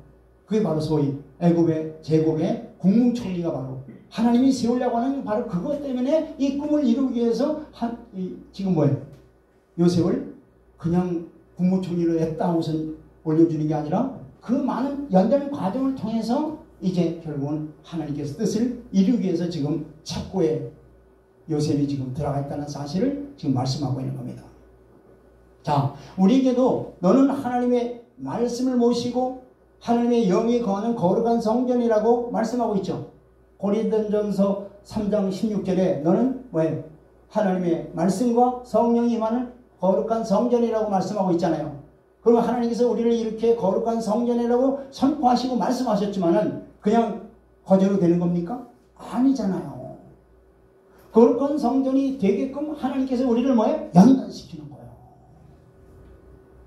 그게 바로 소위 애굽의 제국의 국무총리가 바로 하나님이 세우려고 하는 바로 그것 때문에 이 꿈을 이루기 위해서 지금 뭐예요? 요셉을 그냥 국무총리로 했다 우선 올려주는 게 아니라 그 많은 연단 과정을 통해서 이제 결국은 하나님께서 뜻을 이루기 위해서 지금 착고에 요셉이 지금 들어가 있다는 사실을 지금 말씀하고 있는 겁니다. 자, 우리에게도 너는 하나님의 말씀을 모시고 하나님의 영이 거하는 거룩한 성전이라고 말씀하고 있죠. 고린도전서 3장 16절에 너는 뭐예요? 하나님의 말씀과 성령이 임하는 거룩한 성전이라고 말씀하고 있잖아요. 그러면 하나님께서 우리를 이렇게 거룩한 성전이라고 선포하시고 말씀하셨지만은 그냥 거저로 되는 겁니까? 아니잖아요. 거룩한 성전이 되게끔 하나님께서 우리를 뭐예요? 연단시키는 거예요.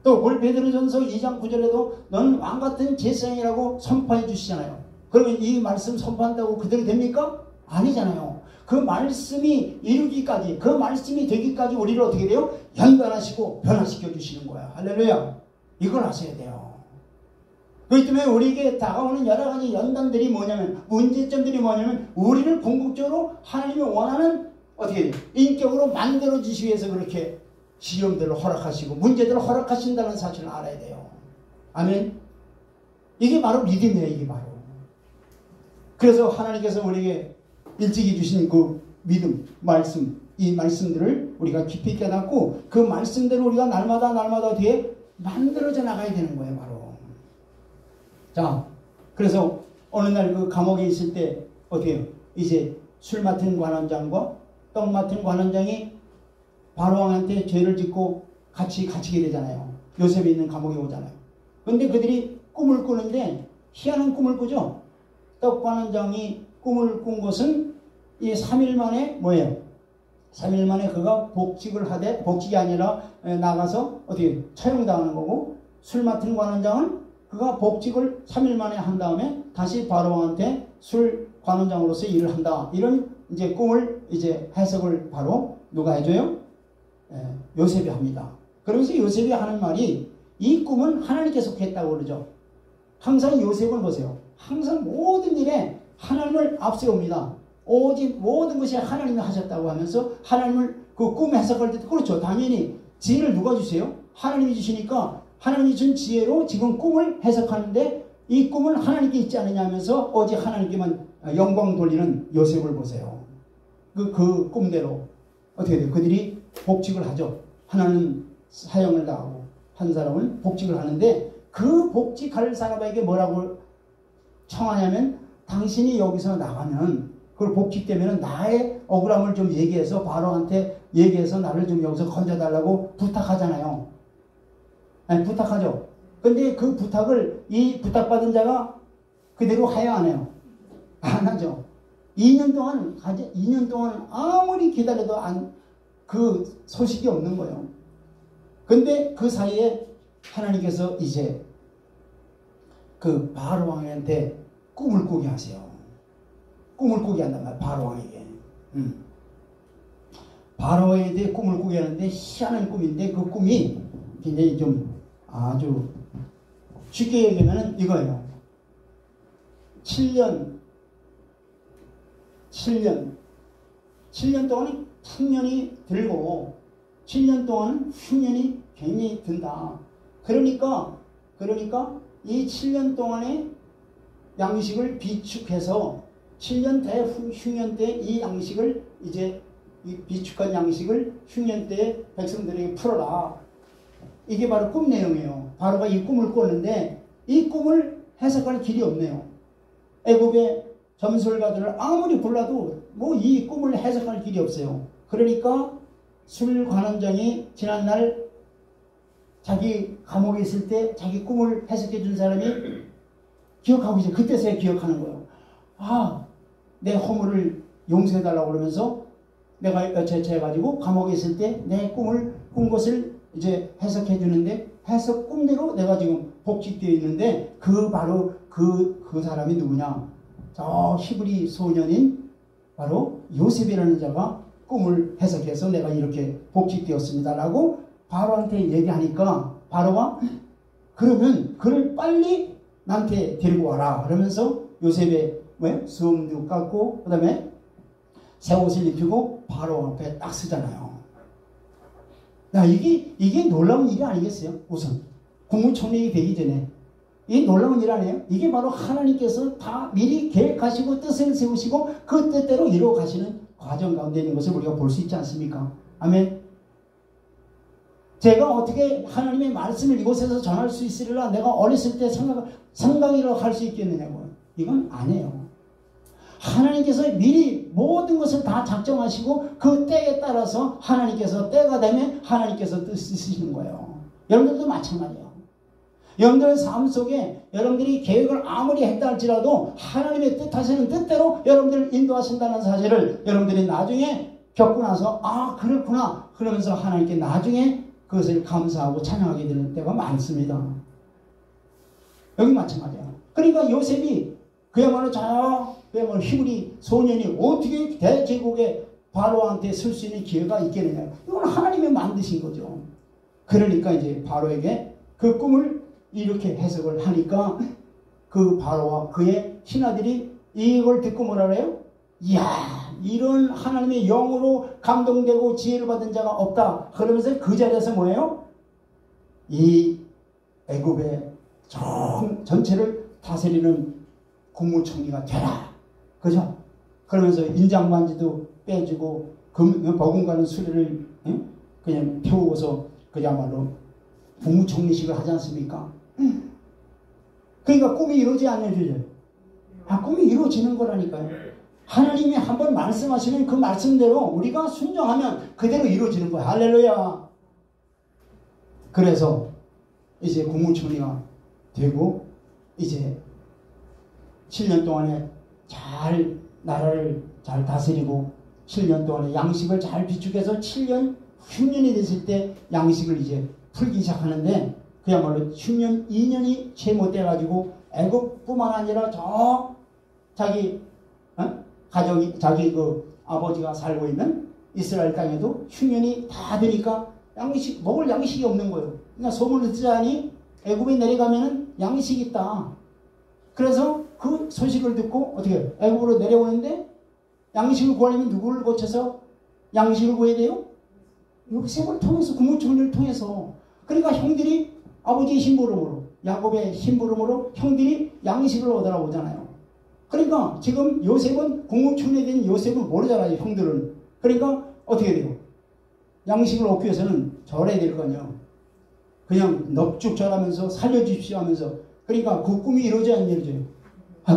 또 베드로전서 2장 9절에도 너는 왕같은 제사장이라고 선포해 주시잖아요. 그러면 이 말씀 선포한다고 그대로 됩니까? 아니잖아요. 그 말씀이 이루기까지, 그 말씀이 되기까지 우리를 어떻게 돼요? 연단하시고 변화시켜 주시는 거야. 할렐루야. 이걸 아셔야 돼요. 그렇기 때문에 우리에게 다가오는 여러 가지 연단들이 뭐냐면, 문제점들이 뭐냐면 우리를 궁극적으로 하나님이 원하는 어떻게 돼요? 인격으로 만들어 주시기 위해서 그렇게 시험들을 허락하시고 문제들을 허락하신다는 사실을 알아야 돼요. 아멘. 이게 바로 믿음이에요. 이게 바로. 그래서 하나님께서 우리에게 일찍이 주신 그 믿음, 말씀, 이 말씀들을 우리가 깊이 깨닫고 그 말씀대로 우리가 날마다 뒤에 만들어져 나가야 되는 거예요. 바로. 자, 그래서 어느 날 그 감옥에 있을 때 어떻게 해요? 이제 술 맡은 관원장과 떡 맡은 관원장이 바로왕한테 죄를 짓고 같이 갇히게 되잖아요. 요셉이 있는 감옥에 오잖아요. 그런데 그들이 꿈을 꾸는데 희한한 꿈을 꾸죠. 떡 관원장이 꿈을 꾼 것은 이 3일 만에 뭐예요? 3일 만에 그가 복직을 하되, 복직이 아니라 나가서 어떻게 처형당하는 거고, 술 맡은 관원장은 그가 복직을 3일 만에 한 다음에 다시 바로왕한테 술 관원장으로서 일을 한다. 이런 이제 꿈을 이제 해석을 바로 누가 해줘요? 요셉이 합니다. 그러면서 요셉이 하는 말이 이 꿈은 하나님께서 했다고 그러죠. 항상 요셉을 보세요. 항상 모든 일에 하나님을 앞세웁니다. 오직 모든 것이 하나님이 하셨다고 하면서 하나님을 그 꿈 해석할 때도 그렇죠. 당연히 지혜를 누가 주세요? 하나님이 주시니까 하나님이 준 지혜로 지금 꿈을 해석하는데 이 꿈은 하나님께 있지 않느냐 하면서 오직 하나님께만 영광 돌리는 요셉을 보세요. 그 꿈대로 어떻게 돼요? 그들이 복직을 하죠. 하나는 사형을 당하고 한 사람은 복직을 하는데 그 복직할 사람에게 뭐라고 청하냐면 당신이 여기서 나가면 그걸 복직되면 나의 억울함을 좀 얘기해서 바로한테 얘기해서 나를 좀 여기서 건져달라고 부탁하잖아요. 아니, 부탁하죠. 근데 그 부탁을 이 부탁받은 자가 그대로 하여 안 해요? 안 하죠. 2년 동안 아무리 기다려도 그 소식이 없는 거예요. 근데 그 사이에 하나님께서 이제 그 바로 왕한테 꿈을 꾸게 하세요. 꿈을 꾸게 한단 말이에요. 바로왕에게. 바로에 대해 꿈을 꾸게 하는데 희한한 꿈인데 그 꿈이 굉장히 좀 아주 쉽게 얘기하면 이거예요. 7년 동안은 풍년이 들고 7년 동안은 흉년이 굉장히 든다. 그러니까 이 7년 동안의 양식을 비축해서 7년 대 흉년 때 이 양식을 이제 이 비축한 양식을 흉년 때 백성들에게 풀어라. 이게 바로 꿈 내용이에요. 바로가 이 꿈을 꿨는데 이 꿈을 해석할 길이 없네요. 애굽의 점술가들을 아무리 불러도 뭐 이 꿈을 해석할 길이 없어요. 그러니까 술관원장이 지난날 자기 감옥에 있을 때 자기 꿈을 해석해 준 사람이 기억하고 있어요. 그때서야 기억하는 거예요. 아, 내 허물을 용서해달라고 그러면서 내가 여체해가지고 감옥에 있을 때 내 꿈을 꾼 것을 이제 해석해 주는데 해석 꿈대로 내가 지금 복직되어 있는데 바로 그 사람이 누구냐? 저 히브리 소년인 바로 요셉이라는 자가 꿈을 해석해서 내가 이렇게 복직되었습니다라고 바로한테 얘기하니까 바로가 그러면 그를 빨리 나한테 데리고 와라 그러면서 요셉의 수염도 깎고 그 다음에 새 옷을 입히고 바로 앞에 딱 서잖아요. 야, 이게 놀라운 일이 아니겠어요? 우선 국무총리가 되기 전에 이게 놀라운 일 아니에요? 이게 바로 하나님께서 다 미리 계획하시고 뜻을 세우시고 그 뜻대로 이루어 가시는 과정 가운데 있는 것을 우리가 볼 수 있지 않습니까? 아멘. 제가 어떻게 하나님의 말씀을 이곳에서 전할 수 있으리라 내가 어렸을 때 생각이라고 할 수 있겠느냐고요. 이건 아니에요. 하나님께서 미리 모든 것을 다 작정하시고 그 때에 따라서 하나님께서 때가 되면 하나님께서 뜻을 쓰시는 거예요. 여러분들도 마찬가지예요. 여러분들의 삶 속에 여러분들이 계획을 아무리 했다 할지라도 하나님의 뜻하시는 뜻대로 여러분들을 인도하신다는 사실을 여러분들이 나중에 겪고 나서 아 그렇구나 그러면서 하나님께 나중에 그것을 감사하고 찬양하게 되는 때가 많습니다. 여기 마찬가지야. 그러니까 요셉이 그야말로 그야말로 히브리 소년이 어떻게 대제국의 바로한테 쓸 수 있는 기회가 있겠느냐. 이건 하나님이 만드신 거죠. 그러니까 이제 바로에게 그 꿈을 이렇게 해석을 하니까 그 바로와 그의 신하들이 이걸 듣고 뭐라 그래요? 이야, 이런 하나님의 영으로 감동되고 지혜를 받은 자가 없다. 그러면서 그 자리에서 뭐예요? 이 애굽의 전체를 다스리는 국무총리가 되라. 그죠? 그러면서 인장반지도 빼주고 버금가는 수레를 그냥 태우고서 그야말로 국무총리식을 하지 않습니까? 그러니까 꿈이 이루어지지 않냐죠. 꿈이 이루어지는 거라니까요. 하나님이 한번 말씀하시는 그 말씀대로 우리가 순종하면 그대로 이루어지는 거야. 할렐루야. 그래서 이제 국무총리가 되고 이제 7년 동안에 나라를 잘 다스리고 7년 동안에 양식을 잘 비축해서 7년 흉년이 됐을 때 양식을 이제 풀기 시작하는데 그야말로 흉년 2년이 채 못 돼가지고 애굽뿐만 아니라 자기 자기 그 아버지가 살고 있는 이스라엘 땅에도 흉년이 다 되니까 먹을 양식이 없는 거예요. 그러니까 소문을 듣자니 애굽에 내려가면은 양식이 있다. 그래서 그 소식을 듣고 어떻게 애굽으로 내려오는데 양식을 구하려면 누구를 거쳐서 양식을 구해야 돼요? 요셉을 통해서 국무총리를 통해서. 그러니까 형들이 아버지의 심부름으로 야곱의 심부름으로 형들이 양식을 얻으러 오잖아요. 그러니까 지금 요셉은 국무총리 된 요셉은 모르잖아요. 형들은. 그러니까 어떻게 돼요? 양식을 얻기 위해서는 절해야 될 거 아니에요. 그냥 넙죽 절하면서 살려주십시오 하면서. 그러니까 그 꿈이 이루어져야 안 이루어져요?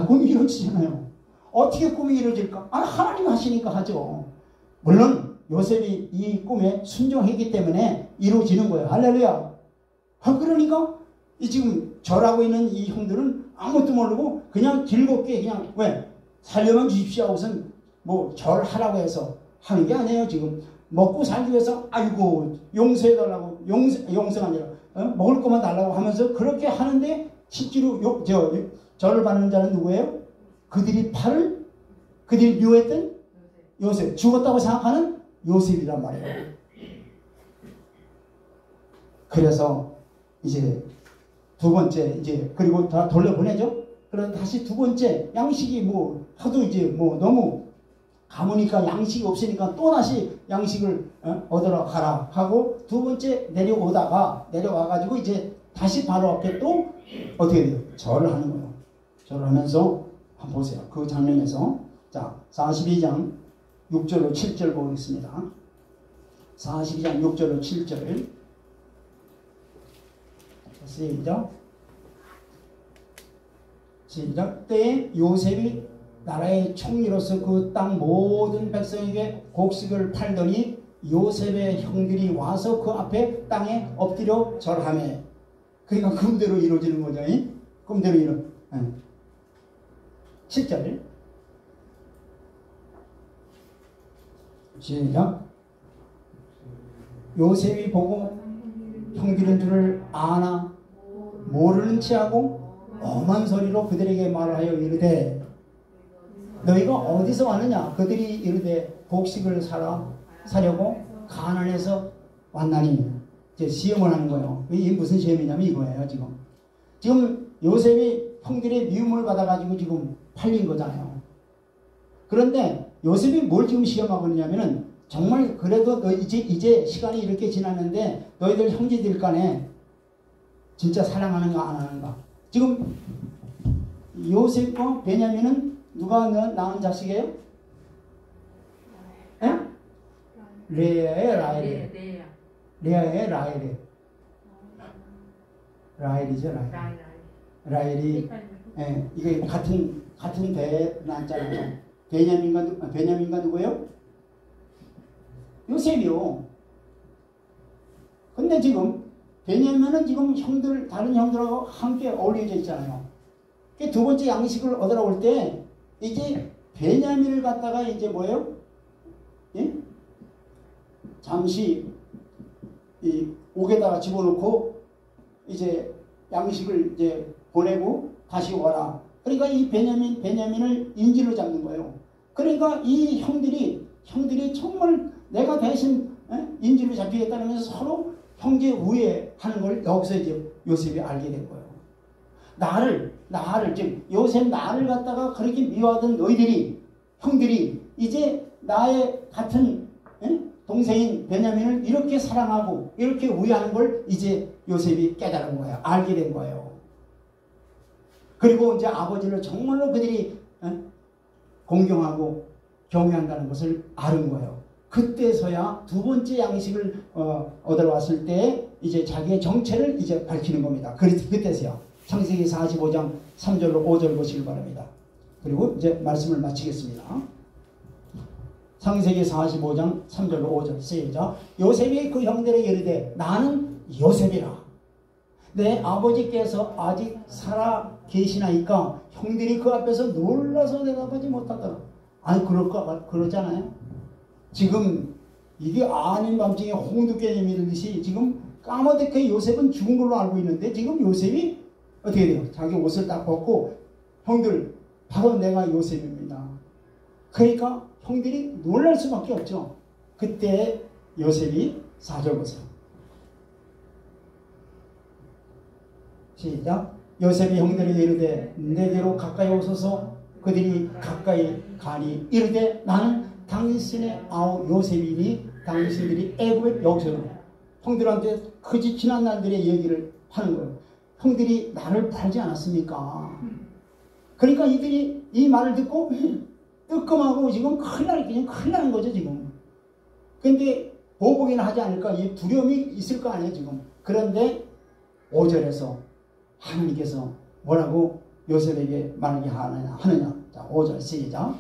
꿈이 이루어지잖아요. 어떻게 꿈이 이루어질까? 하나님 하시니까 하죠. 물론 요셉이 이 꿈에 순종했기 때문에 이루어지는 거예요. 할렐루야. 그러니까 이 지금 절하고 있는 이 형들은 아무것도 모르고 그냥 즐겁게 그냥 살려만 주십시오 하고선 뭐 절하라고 해서 하는 게 아니에요. 지금 먹고 살기 위해서 아이고 용서해달라고 용서가 아니라 먹을 것만 달라고 하면서 그렇게 하는데 실제로 절을 받는 자는 누구예요? 그들이 미워했던 요셉, 죽었다고 생각하는 요셉이란 말이에요. 그래서 이제 두 번째 그리고 다 돌려보내죠. 그럼 다시 두 번째 양식이 하도 이제 너무 가무니까 양식이 없으니까 또 다시 양식을 얻으러 가라 하고 두 번째 내려와가지고 이제 다시 바로 앞에 또 어떻게 돼요? 절을 하는 거예요. 절을 하면서 한번 보세요. 그 장면에서 자 42장 6절로 7절 보겠습니다. 42장 6절로 7절 시작. 때에 요셉이 나라의 총리로서 그 땅 모든 백성에게 곡식을 팔더니 요셉의 형들이 와서 그 앞에 땅에 엎드려 절하며. 그러니까 꿈대로 이루어지는 거죠. 꿈대로 이루. 7절 시작. 요셉이 보고 형들인 줄을 아나 모르는 체하고 엄한 소리로 그들에게 말하여 이르되 너희가 어디서 왔느냐? 그들이 이르되 곡식을 사려고 가나안에서 왔나니. 이제 시험을 하는 거예요. 이게 무슨 시험이냐면 이거예요. 지금 요셉이 형들의 미움을 받아가지고 지금 팔린 거잖아요. 그런데 요셉이 뭘 지금 시험하고 있냐면은 정말 그래도 너 이제 시간이 이렇게 지났는데 너희들 형제들 간에 진짜 사랑하는가 안 하는가. 지금 요셉과 베냐민은 누가 낳은 자식이에요? 레아의 라헬. 레아의 라헬이. 라헬이죠, 라헬. 라헬이, 이게 같은 배에 낳았잖아요. 베냐민과 누구예요? 요셉이요. 근데 지금 베냐민은 지금 다른 형들하고 함께 어울려져 있잖아요. 두 번째 양식을 얻으러 올 때 이제 베냐민을 갖다가 이제 뭐예요? 예? 잠시 이 옥에다가 집어넣고 이제 양식을 이제 보내고 다시 와라. 그러니까 이 베냐민을 인질로 잡는 거예요. 그러니까 이 형들이 정말 내가 대신 인질로 잡히겠다면서 서로 형제 우애하는 걸 여기서 이제 요셉이 알게 된 거예요. 나를 즉 요셉 나를 갖다가 그렇게 미워하던 형들이 이제 나의 같은 동생인 베냐민을 이렇게 사랑하고 이렇게 우애하는 걸 이제 요셉이 깨달은 거예요. 알게 된 거예요. 그리고 이제 아버지를 정말로 그들이 공경하고 경외한다는 것을 아는 거예요. 그때서야 두 번째 양식을 얻으러 왔을 때 이제 자기의 정체를 이제 밝히는 겁니다. 그때서야. 창세기 45장 3절로 5절 보시길 바랍니다. 그리고 이제 말씀을 마치겠습니다. 창세기 45장 3절로 5절 시작. 요셉이 그 형들에게 이르되 나는 요셉이라. 내 아버지께서 아직 살아 계시나이까 형들이 그 앞에서 놀라서 대답하지 못하더라. 아니 그러잖아요. 지금 이게 아닌 밤중에 홍두깨 밀듯이 지금 까마득하게 요셉은 죽은 걸로 알고 있는데 지금 요셉이 어떻게 돼요? 자기 옷을 딱 벗고 형들 바로 내가 요셉입니다. 그러니까 형들이 놀랄 수밖에 없죠. 그때 요셉이 4절 보세요. 시작. 요셉이 형들에게 이르되 내게로 가까이 오소서. 그들이 가까이 가니 이르되 나는 당신의 아우 요셉이니 당신들이 애굽에 여기서 형들한테 그 지난 날들의 얘기를 하는 거예요. 형들이 나를 팔지 않았습니까? 그러니까 이들이 이 말을 듣고 뜨끔하고 지금 큰일 나는 거죠 지금. 근데 보복이나 하지 않을까 이 두려움이 있을 거 아니에요 지금. 그런데 5절에서 하나님께서 뭐라고 요셉에게 말하게 하느냐. 자 5절 시작.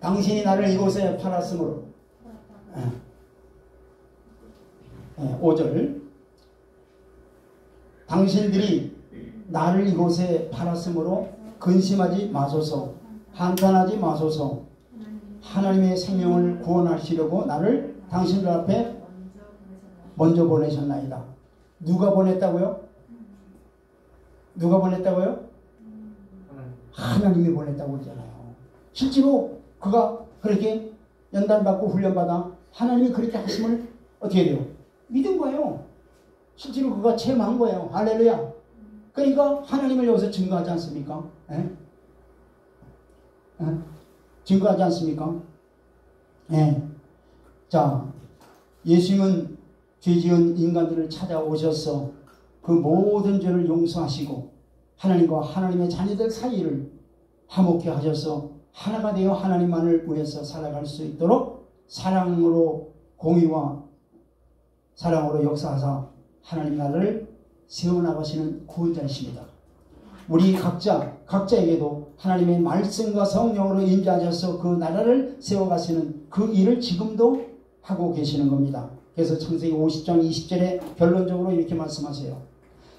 당신이 나를 이곳에 팔았으므로 5절 당신들이 나를 이곳에 팔았으므로 근심하지 마소서. 한탄하지 마소서. 하나님의 생명을 구원하시려고 나를 당신들 앞에 먼저 보내셨나이다. 누가 보냈다고요? 누가 보냈다고요? 하나님이 보냈다고 그러잖아요. 실제로 그가 그렇게 연단받고 훈련받아 하나님이 그렇게 하심을 어떻게 돼요? 믿은 거예요. 실제로 그가 체험한 거예요. 할렐루야. 그러니까 하나님을 여기서 증거하지 않습니까? 에? 증거하지 않습니까? 예. 자, 예수님은 죄지은 인간들을 찾아오셔서 그 모든 죄를 용서하시고 하나님과 하나님의 자녀들 사이를 화목케 하셔서 하나가 되어 하나님만을 위해서 살아갈 수 있도록 사랑으로 공의와 사랑으로 역사하사 하나님 나라를 세워나가시는 구원자이십니다. 우리 각자에게도 하나님의 말씀과 성령으로 임재하셔서 그 나라를 세워가시는 그 일을 지금도 하고 계시는 겁니다. 그래서 창세기 50장 20절에 결론적으로 이렇게 말씀하세요.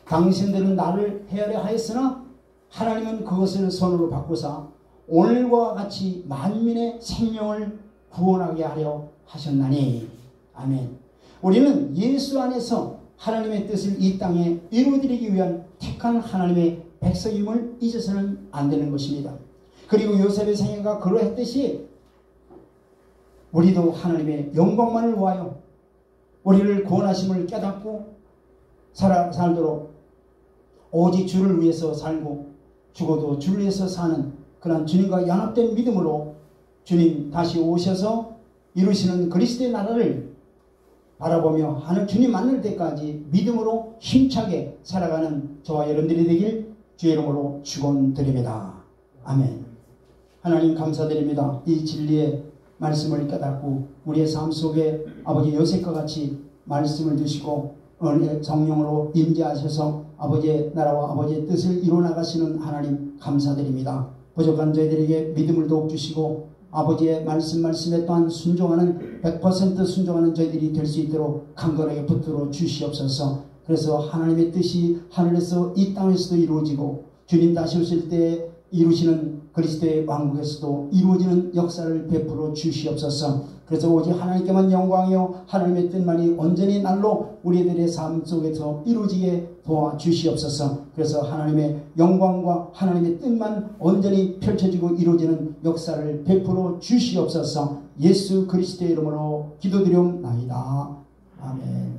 당신들은 나를 헤아려 하였으나 하나님은 그것을 손으로 바꾸사 오늘과 같이 만민의 생명을 구원하게 하려 하셨나니. 아멘. 우리는 예수 안에서 하나님의 뜻을 이 땅에 이루어드리기 위한 택한 하나님의 백성임을 잊어서는 안 되는 것입니다. 그리고 요셉의 생애가 그러했듯이 우리도 하나님의 영광만을 위하여 우리를 구원하심을 깨닫고 살도록 오직 주를 위해서 살고 죽어도 주를 위해서 사는 그런 주님과 연합된 믿음으로 주님 다시 오셔서 이루시는 그리스도의 나라를 바라보며 하는 주님 만날 때까지 믿음으로 힘차게 살아가는 저와 여러분들이 되길 주의 이름으로 축원드립니다. 아멘. 하나님 감사드립니다. 이 진리의 말씀을 깨닫고 우리의 삶 속에 아버지 요셉과 같이 말씀을 주시고 성령으로 임재하셔서 아버지의 나라와 아버지의 뜻을 이루어나가시는 하나님 감사드립니다. 부족한 저희들에게 믿음을 더욱 주시고 아버지의 말씀에 또한 순종하는 100% 순종하는 저희들이 될 수 있도록 강건하게 붙들어 주시옵소서. 그래서 하나님의 뜻이 하늘에서 이 땅에서도 이루어지고 주님 다시 오실 때 이루시는 그리스도의 왕국에서도 이루어지는 역사를 베풀어 주시옵소서. 그래서 오직 하나님께만 영광이요 하나님의 뜻만이 온전히 날로 우리들의 삶 속에서 이루어지게 도와주시옵소서. 그래서 하나님의 영광과 하나님의 뜻만 온전히 펼쳐지고 이루어지는 역사를 베풀어 주시옵소서. 예수 그리스도의 이름으로 기도드리옵나이다. 아멘.